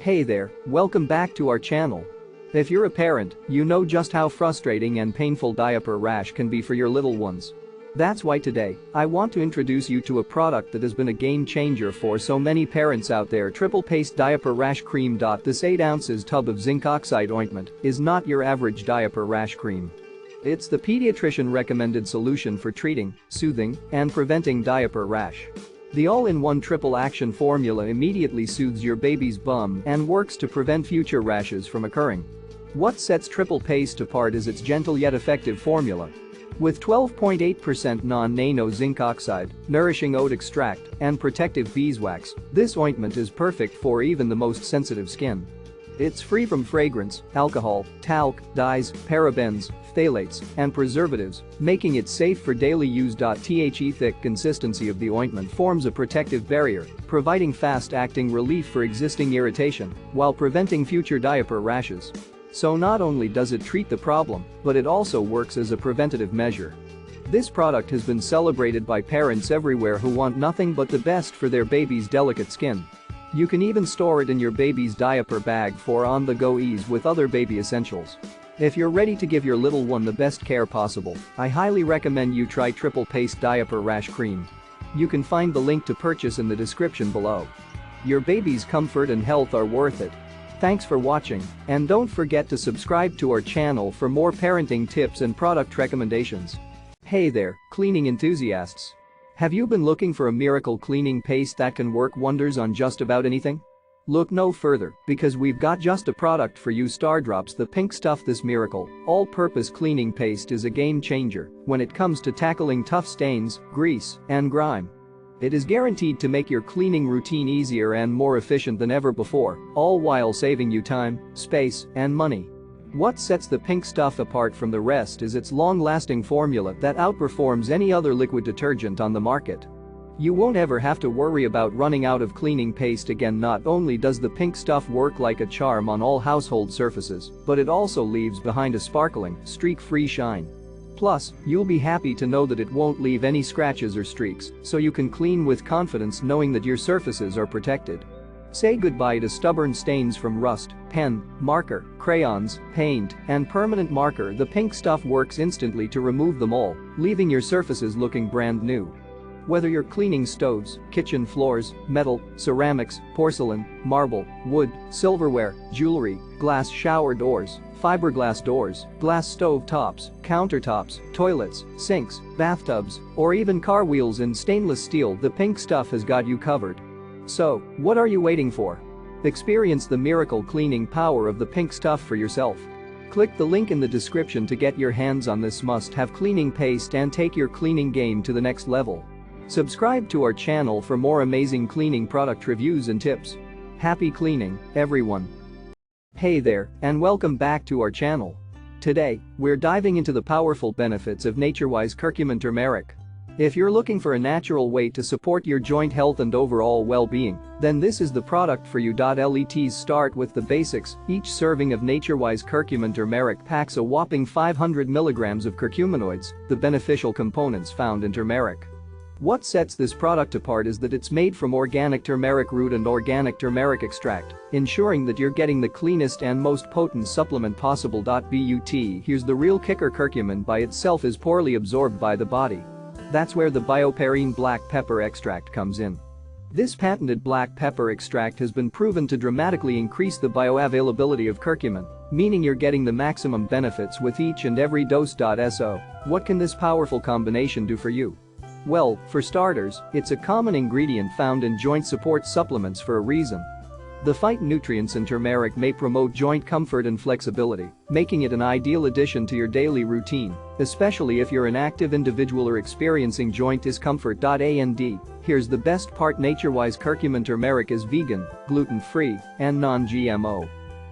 Hey there, welcome back to our channel. If you're a parent, you know just how frustrating and painful diaper rash can be for your little ones. That's why today, I want to introduce you to a product that has been a game changer for so many parents out there. Triple Paste Diaper Rash Cream. This 8 ounces tub of zinc oxide ointment is not your average diaper rash cream. It's the pediatrician recommended solution for treating, soothing, and preventing diaper rash. The all-in-one triple action formula immediately soothes your baby's bum and works to prevent future rashes from occurring. What sets Triple Paste apart is its gentle yet effective formula. With 12.8% non-nano zinc oxide, nourishing oat extract, and protective beeswax, this ointment is perfect for even the most sensitive skin. It's free from fragrance, alcohol, talc, dyes, parabens, phthalates, and preservatives, making it safe for daily use. The thick consistency of the ointment forms a protective barrier, providing fast-acting relief for existing irritation while preventing future diaper rashes. So not only does it treat the problem, but it also works as a preventative measure. This product has been celebrated by parents everywhere who want nothing but the best for their baby's delicate skin. You can even store it in your baby's diaper bag for on-the-go ease with other baby essentials. If you're ready to give your little one the best care possible, I highly recommend you try Triple Paste Diaper Rash Cream. You can find the link to purchase in the description below. Your baby's comfort and health are worth it. Thanks for watching, and don't forget to subscribe to our channel for more parenting tips and product recommendations. Hey there, cleaning enthusiasts. Have you been looking for a miracle cleaning paste that can work wonders on just about anything? Look no further, because we've got just a product for you. Stardrops, the pink stuff. This miracle, all-purpose cleaning paste is a game changer when it comes to tackling tough stains, grease, and grime. It is guaranteed to make your cleaning routine easier and more efficient than ever before, all while saving you time, space, and money. What sets the pink stuff apart from the rest is its long-lasting formula that outperforms any other liquid detergent on the market. You won't ever have to worry about running out of cleaning paste again. Not only does the pink stuff work like a charm on all household surfaces, but it also leaves behind a sparkling, streak-free shine. Plus, you'll be happy to know that it won't leave any scratches or streaks, so you can clean with confidence knowing that your surfaces are protected. Say goodbye to stubborn stains from rust, pen, marker, crayons, paint, and permanent marker. The pink stuff works instantly to remove them all, leaving your surfaces looking brand new. Whether you're cleaning stoves, kitchen floors, metal, ceramics, porcelain, marble, wood, silverware, jewelry, glass shower doors, fiberglass doors, glass stove tops, countertops, toilets, sinks, bathtubs, or even car wheels in stainless steel, the pink stuff has got you covered. So, what are you waiting for? Experience the miracle cleaning power of the pink stuff for yourself. Click the link in the description to get your hands on this must-have cleaning paste and take your cleaning game to the next level. Subscribe to our channel for more amazing cleaning product reviews and tips. Happy cleaning, everyone. Hey there, and welcome back to our channel. Today, we're diving into the powerful benefits of NatureWise Curcumin Turmeric. If you're looking for a natural way to support your joint health and overall well-being, then this is the product for you. Let's start with the basics. Each serving of NatureWise Curcumin Turmeric packs a whopping 500 milligrams of curcuminoids, the beneficial components found in turmeric. What sets this product apart is that it's made from organic turmeric root and organic turmeric extract, ensuring that you're getting the cleanest and most potent supplement possible. But here's the real kicker: curcumin by itself is poorly absorbed by the body. That's where the bioperine black pepper extract comes in. This patented black pepper extract has been proven to dramatically increase the bioavailability of curcumin, meaning you're getting the maximum benefits with each and every dose. So, what can this powerful combination do for you? Well, for starters, it's a common ingredient found in joint support supplements for a reason. The phytonutrients in turmeric may promote joint comfort and flexibility, making it an ideal addition to your daily routine, especially if you're an active individual or experiencing joint discomfort. And here's the best part: NatureWise Curcumin Turmeric is vegan, gluten-free, and non-GMO.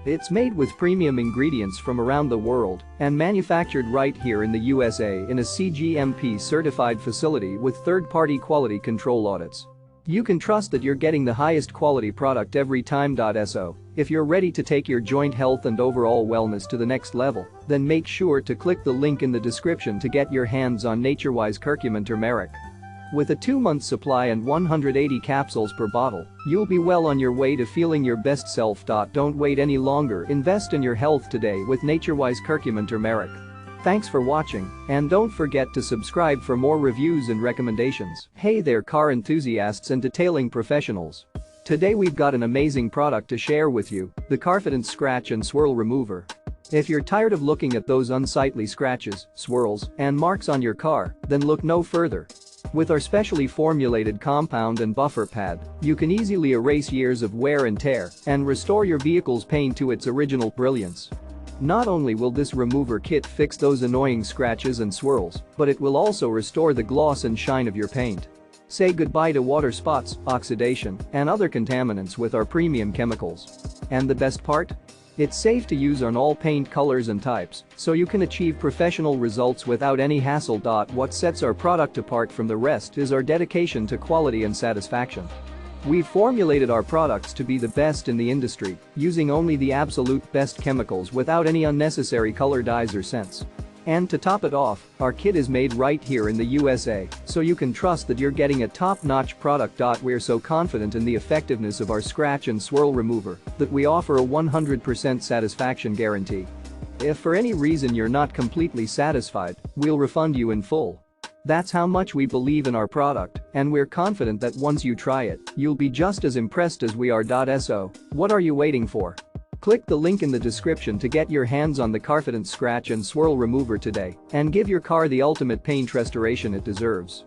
It's made with premium ingredients from around the world and manufactured right here in the USA in a CGMP certified facility with third-party quality control audits. You can trust that you're getting the highest quality product every time. So, if you're ready to take your joint health and overall wellness to the next level, then make sure to click the link in the description to get your hands on NatureWise Curcumin Turmeric. With a 2-month supply and 180 capsules per bottle, you'll be well on your way to feeling your best self. Don't wait any longer, invest in your health today with NatureWise Curcumin Turmeric. Thanks for watching, and don't forget to subscribe for more reviews and recommendations. Hey there car enthusiasts and detailing professionals. Today we've got an amazing product to share with you, the Carfidant Scratch and Swirl Remover. If you're tired of looking at those unsightly scratches, swirls, and marks on your car, then look no further. With our specially formulated compound and buffer pad, you can easily erase years of wear and tear and restore your vehicle's paint to its original brilliance. Not only will this remover kit fix those annoying scratches and swirls, but it will also restore the gloss and shine of your paint. Say goodbye to water spots, oxidation, and other contaminants with our premium chemicals. And the best part? It's safe to use on all paint colors and types, so you can achieve professional results without any hassle. What sets our product apart from the rest is our dedication to quality and satisfaction. We've formulated our products to be the best in the industry, using only the absolute best chemicals without any unnecessary color dyes or scents. And to top it off, our kit is made right here in the USA, so you can trust that you're getting a top-notch product. We're so confident in the effectiveness of our scratch and swirl remover that we offer a 100% satisfaction guarantee. If for any reason you're not completely satisfied, we'll refund you in full. That's how much we believe in our product, and we're confident that once you try it, you'll be just as impressed as we are. So, what are you waiting for? Click the link in the description to get your hands on the Carfidant Scratch and Swirl Remover today and give your car the ultimate paint restoration it deserves.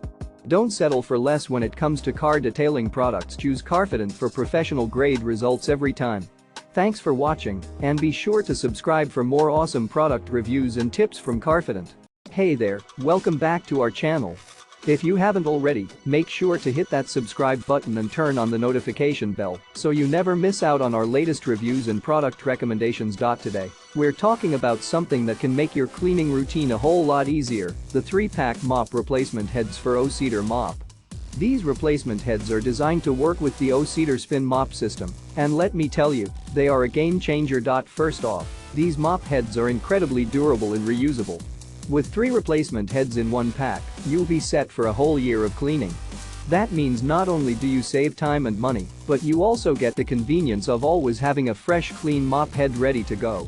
Don't settle for less when it comes to car detailing products. Choose Carfidant for professional grade results every time. Thanks for watching, and be sure to subscribe for more awesome product reviews and tips from Carfidant. Hey there, welcome back to our channel. If you haven't already, make sure to hit that subscribe button and turn on the notification bell so you never miss out on our latest reviews and product recommendations. Today, we're talking about something that can make your cleaning routine a whole lot easier, the 3-pack mop replacement heads for O-Cedar mop. These replacement heads are designed to work with the O-Cedar spin mop system, and let me tell you, they are a game changer. First off, these mop heads are incredibly durable and reusable. With 3 replacement heads in one pack, you'll be set for a whole year of cleaning. That means not only do you save time and money, but you also get the convenience of always having a fresh clean mop head ready to go.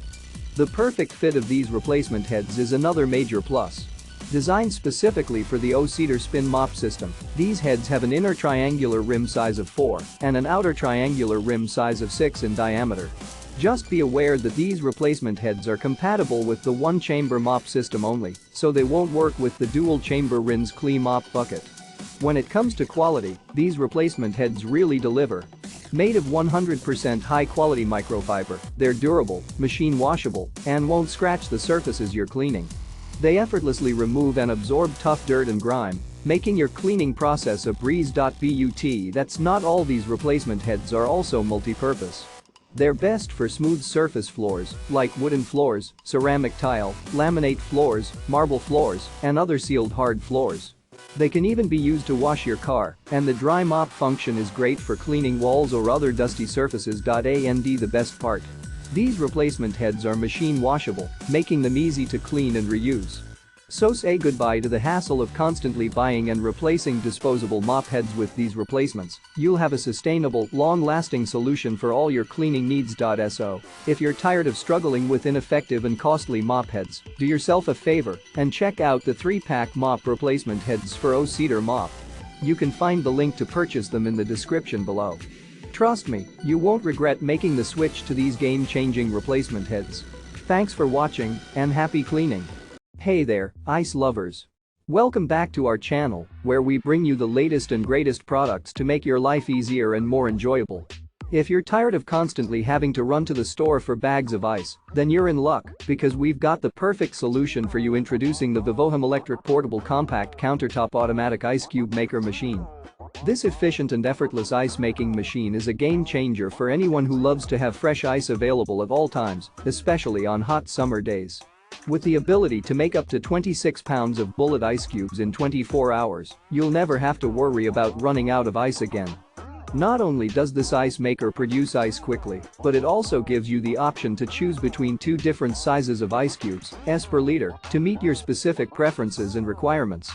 The perfect fit of these replacement heads is another major plus. Designed specifically for the O-Cedar spin mop system, these heads have an inner triangular rim size of 4 and an outer triangular rim size of 6 in diameter. Just be aware that these replacement heads are compatible with the one-chamber mop system only, so they won't work with the dual-chamber Rinse Clean mop bucket. When it comes to quality, these replacement heads really deliver. Made of 100% high-quality microfiber, they're durable, machine washable, and won't scratch the surfaces you're cleaning. They effortlessly remove and absorb tough dirt and grime, making your cleaning process a breeze. But that's not all. These replacement heads are also multi-purpose. They're best for smooth surface floors, like wooden floors, ceramic tile, laminate floors, marble floors, and other sealed hard floors. They can even be used to wash your car, and the dry mop function is great for cleaning walls or other dusty surfaces. And the best part? These replacement heads are machine washable, making them easy to clean and reuse. So say goodbye to the hassle of constantly buying and replacing disposable mop heads. With these replacements, you'll have a sustainable, long-lasting solution for all your cleaning needs. So, if you're tired of struggling with ineffective and costly mop heads, do yourself a favor and check out the 3-pack mop replacement heads for O-Cedar mop. You can find the link to purchase them in the description below. Trust me, you won't regret making the switch to these game-changing replacement heads. Thanks for watching, and happy cleaning. Hey there, ice lovers. Welcome back to our channel, where we bring you the latest and greatest products to make your life easier and more enjoyable. If you're tired of constantly having to run to the store for bags of ice, then you're in luck, because we've got the perfect solution for you. Introducing the VIVOHOME Electric Portable Compact Countertop Automatic Ice Cube Maker Machine. This efficient and effortless ice-making machine is a game changer for anyone who loves to have fresh ice available at all times, especially on hot summer days. With the ability to make up to 26 pounds of bullet ice cubes in 24 hours, you'll never have to worry about running out of ice again. Not only does this ice maker produce ice quickly, but it also gives you the option to choose between 2 different sizes of ice cubes, S per liter, to meet your specific preferences and requirements.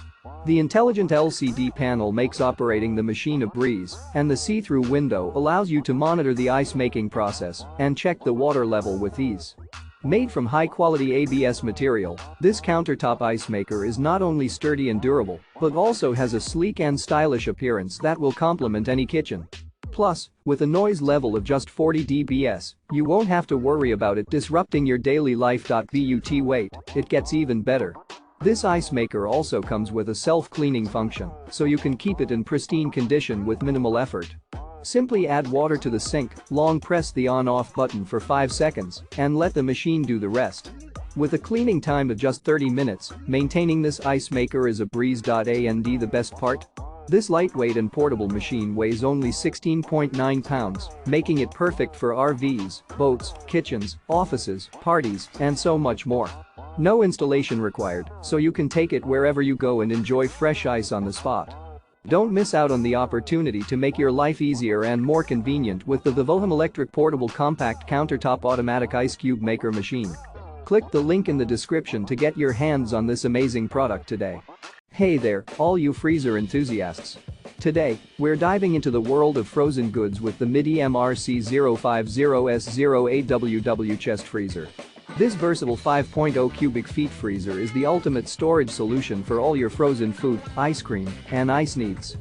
The intelligent LCD panel makes operating the machine a breeze, and the see-through window allows you to monitor the ice-making process and check the water level with ease. Made from high-quality ABS material, this countertop ice maker is not only sturdy and durable, but also has a sleek and stylish appearance that will complement any kitchen. Plus, with a noise level of just 40 dBs, you won't have to worry about it disrupting your daily life. But wait, it gets even better. This ice maker also comes with a self-cleaning function, so you can keep it in pristine condition with minimal effort. Simply add water to the sink, long press the on-off button for 5 seconds, and let the machine do the rest. With a cleaning time of just 30 minutes, maintaining this ice maker is a breeze. And the best part? This lightweight and portable machine weighs only 16.9 pounds, making it perfect for RVs, boats, kitchens, offices, parties, and so much more. No installation required, so you can take it wherever you go and enjoy fresh ice on the spot. Don't miss out on the opportunity to make your life easier and more convenient with the VIVOHOME electric portable compact countertop automatic ice cube maker machine. Click the link in the description to get your hands on this amazing product today. Hey there, all you freezer enthusiasts. Today, we're diving into the world of frozen goods with the Midea MRC050S08WW chest freezer. This versatile 5.0 cubic feet freezer is the ultimate storage solution for all your frozen food, ice cream, and ice needs.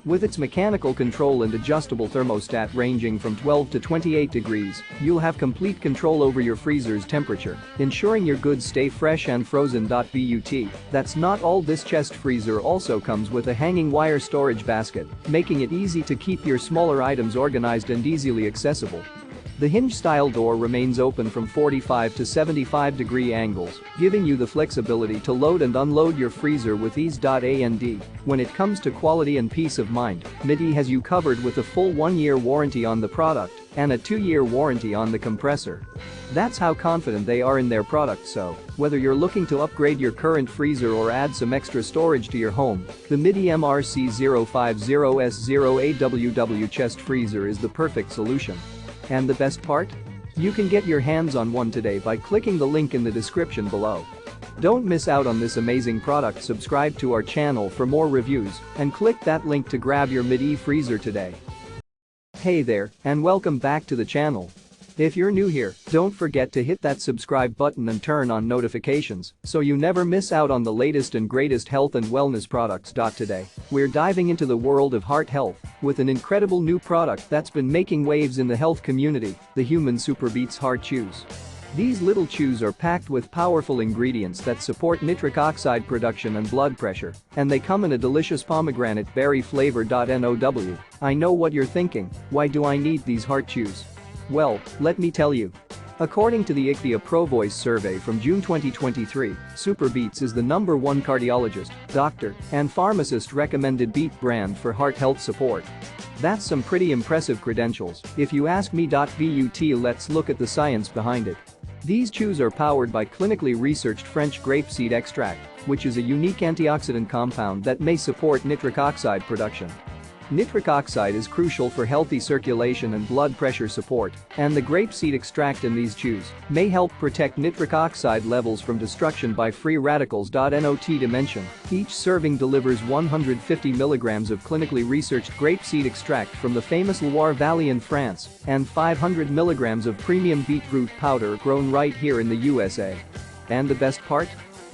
With its mechanical control and adjustable thermostat ranging from 12 to 28 degrees, you'll have complete control over your freezer's temperature, ensuring your goods stay fresh and frozen. But that's not all. This chest freezer also comes with a hanging wire storage basket, making it easy to keep your smaller items organized and easily accessible. The hinge-style door remains open from 45 to 75-degree angles, giving you the flexibility to load and unload your freezer with ease. And when it comes to quality and peace of mind, Midea has you covered with a full 1-year warranty on the product and a 2-year warranty on the compressor. That's how confident they are in their product. So, whether you're looking to upgrade your current freezer or add some extra storage to your home, the Midea MRC050S08WW chest freezer is the perfect solution. And the best part? You can get your hands on one today by clicking the link in the description below. Don't miss out on this amazing product. Subscribe to our channel for more reviews and click that link to grab your Midea freezer today. Hey there, and welcome back to the channel. If you're new here, don't forget to hit that subscribe button and turn on notifications so you never miss out on the latest and greatest health and wellness products. Today, we're diving into the world of heart health with an incredible new product that's been making waves in the health community, the humanN SuperBeets Heart Chews. These little chews are packed with powerful ingredients that support nitric oxide production and blood pressure, and they come in a delicious pomegranate berry flavor. Now, I know what you're thinking, why do I need these heart chews? Well, let me tell you. According to the IQVIA ProVoice survey from June 2023, SuperBeets is the #1 cardiologist, doctor, and pharmacist recommended beet brand for heart health support. That's some pretty impressive credentials, if you ask me. But let's look at the science behind it. These chews are powered by clinically researched French grapeseed extract, which is a unique antioxidant compound that may support nitric oxide production. Nitric oxide is crucial for healthy circulation and blood pressure support, and the grapeseed extract in these chews may help protect nitric oxide levels from destruction by free radicals. Not to mention, each serving delivers 150 milligrams of clinically researched grapeseed extract from the famous Loire Valley in France and 500 milligrams of premium beetroot powder grown right here in the USA. And the best part?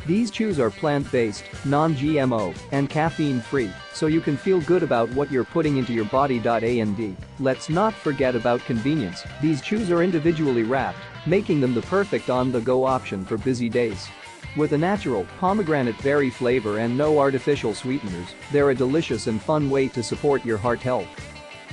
These chews are plant-based, non-GMO, and caffeine-free, so you can feel good about what you're putting into your body. And let's not forget about convenience. These chews are individually wrapped, making them the perfect on-the-go option for busy days. With a natural, pomegranate berry flavor and no artificial sweeteners, they're a delicious and fun way to support your heart health.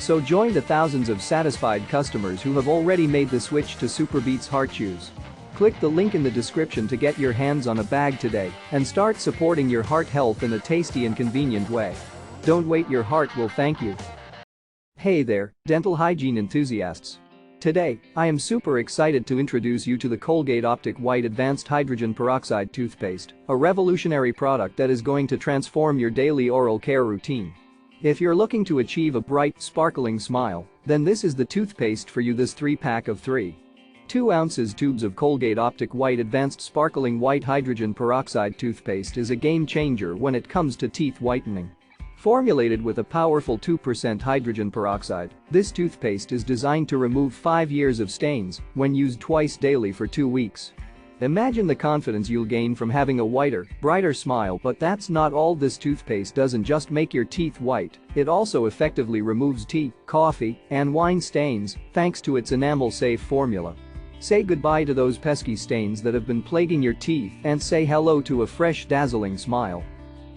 So join the thousands of satisfied customers who have already made the switch to SuperBeets Heart Chews. Click the link in the description to get your hands on a bag today and start supporting your heart health in a tasty and convenient way. Don't wait, your heart will thank you. Hey there, dental hygiene enthusiasts. Today, I am super excited to introduce you to the Colgate Optic White Advanced Hydrogen Peroxide Toothpaste, a revolutionary product that is going to transform your daily oral care routine. If you're looking to achieve a bright, sparkling smile, then this is the toothpaste for you. This 3-pack of 3 2 ounces tubes of Colgate Optic White Advanced Sparkling White Hydrogen Peroxide toothpaste is a game changer when it comes to teeth whitening. Formulated with a powerful 2% hydrogen peroxide, this toothpaste is designed to remove 5 years of stains when used twice daily for 2 weeks. Imagine the confidence you'll gain from having a whiter, brighter smile, but that's not all. This toothpaste doesn't just make your teeth white, it also effectively removes tea, coffee, and wine stains thanks to its enamel-safe formula. Say goodbye to those pesky stains that have been plaguing your teeth and say hello to a fresh, dazzling smile.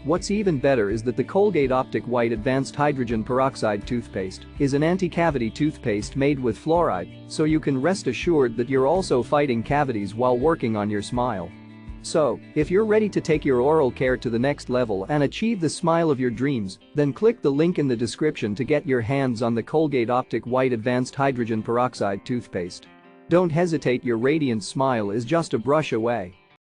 What's even better is that the Colgate Optic White Advanced Hydrogen Peroxide toothpaste is an anti-cavity toothpaste made with fluoride, so you can rest assured that you're also fighting cavities while working on your smile. So, if you're ready to take your oral care to the next level and achieve the smile of your dreams, then click the link in the description to get your hands on the Colgate Optic White Advanced Hydrogen Peroxide toothpaste. Don't hesitate, your radiant smile is just a brush away.